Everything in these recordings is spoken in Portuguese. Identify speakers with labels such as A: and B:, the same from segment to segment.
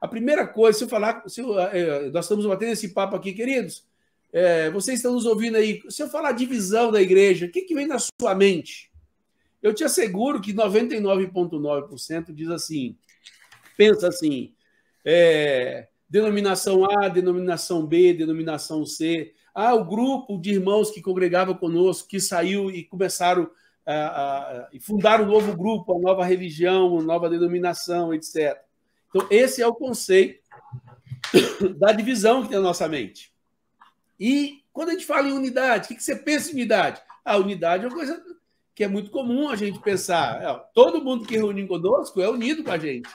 A: A primeira coisa, nós estamos batendo esse papo aqui, queridos, vocês estão nos ouvindo aí, se eu falar divisão da igreja, o que vem na sua mente? Eu te asseguro que 99,9% diz assim, pensa assim, denominação A, denominação B, denominação C. O grupo de irmãos que congregavam conosco, que saiu e começaram e fundaram um novo grupo, uma nova religião, uma nova denominação, etc. Então, esse é o conceito da divisão que tem na nossa mente. E quando a gente fala em unidade, o que você pensa em unidade? A unidade é uma coisa que é muito comum a gente pensar. Todo mundo que reúne conosco é unido com a gente.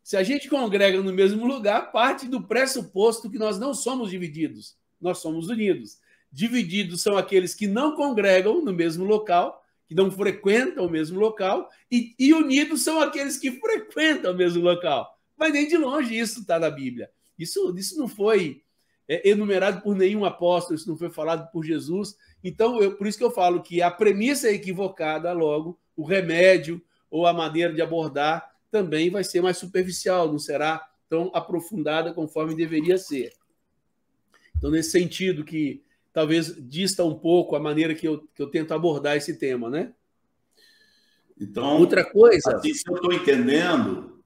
A: Se a gente congrega no mesmo lugar, parte do pressuposto que nós não somos divididos, nós somos unidos. Divididos são aqueles que não congregam no mesmo local, que não frequentam o mesmo local, e unidos são aqueles que frequentam o mesmo local. Mas nem de longe isso está na Bíblia. Isso não foi enumerado por nenhum apóstolo, isso não foi falado por Jesus. Então, por isso que eu falo que a premissa é equivocada, logo, o remédio ou a maneira de abordar também vai ser mais superficial, não será tão aprofundada conforme deveria ser. Então, nesse sentido que talvez dista um pouco a maneira que eu tento abordar esse tema, né?
B: Então,
A: outra coisa...
B: Assim, se eu estou entendendo,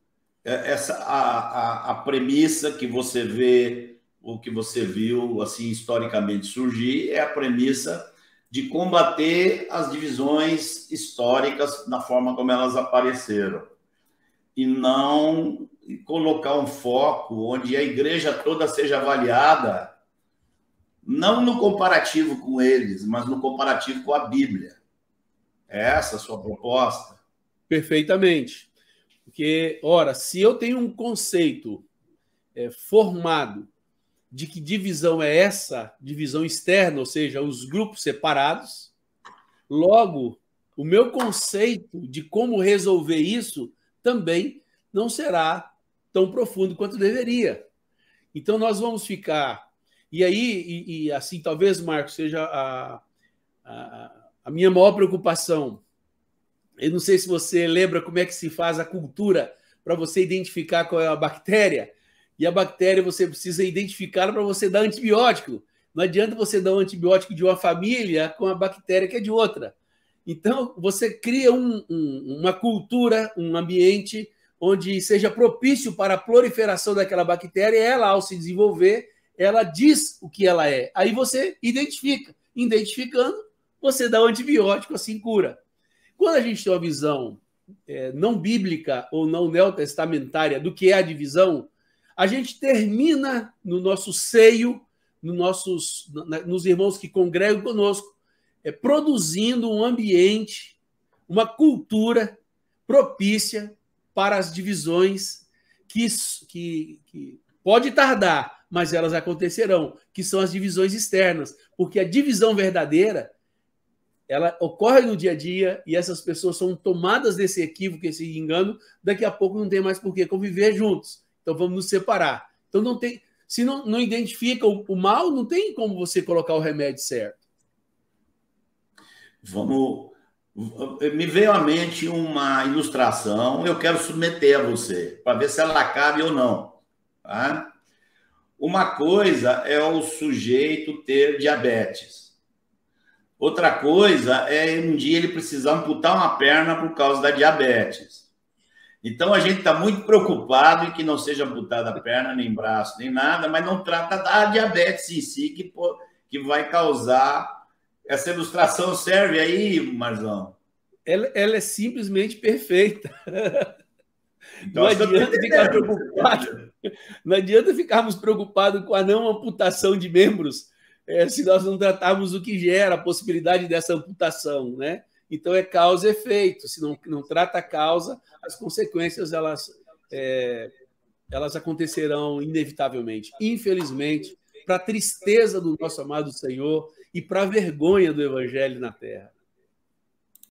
B: a premissa que você vê, o que você viu, assim, historicamente surgir, é a premissa de combater as divisões históricas na forma como elas apareceram. E não colocar um foco onde a igreja toda seja avaliada, não no comparativo com eles, mas no comparativo com a Bíblia. É essa a sua proposta?
A: Perfeitamente. Porque, ora, se eu tenho um conceito formado de que divisão é essa, divisão externa, ou seja, os grupos separados, logo, o meu conceito de como resolver isso também não será tão profundo quanto deveria. Então, nós vamos ficar... E aí, assim, talvez, Marcos, seja a minha maior preocupação. Eu não sei se você lembra como é que se faz a cultura para você identificar qual é a bactéria. E a bactéria você precisa identificá-la para você dar antibiótico. Não adianta você dar um antibiótico de uma família com a bactéria que é de outra. Então, você cria uma cultura, um ambiente onde seja propício para a proliferação daquela bactéria, e ela, ao se desenvolver, ela diz o que ela é. Aí você identifica. Identificando, você dá o antibiótico, assim cura. Quando a gente tem uma visão não bíblica ou não neotestamentária do que é a divisão, a gente termina no nosso seio, nos irmãos que congregam conosco, produzindo um ambiente, uma cultura propícia para as divisões que pode tardar, mas elas acontecerão, que são as divisões externas, porque a divisão verdadeira ela ocorre no dia a dia e essas pessoas são tomadas desse equívoco, esse engano, daqui a pouco não tem mais por que conviver juntos. Então vamos nos separar. Então não tem, se não identifica o mal, não tem como você colocar o remédio certo.
B: Me veio à mente uma ilustração, eu quero submeter a você, para ver se ela cabe ou não. Tá? Uma coisa é o sujeito ter diabetes. Outra coisa é um dia ele precisar amputar uma perna por causa da diabetes. Então a gente está muito preocupado em que não seja amputada a perna, nem braço, nem nada, mas não trata da diabetes em si que vai causar. Essa ilustração serve aí, Marzão?
A: Ela é simplesmente perfeita.
B: Então,
A: não adianta ficar preocupado. Não adianta ficarmos preocupados com a não amputação de membros se nós não tratarmos o que gera a possibilidade dessa amputação, né? Então, é causa e efeito. Se não trata a causa, as consequências elas acontecerão inevitavelmente. Infelizmente, para a tristeza do nosso amado Senhor e para a vergonha do Evangelho na Terra.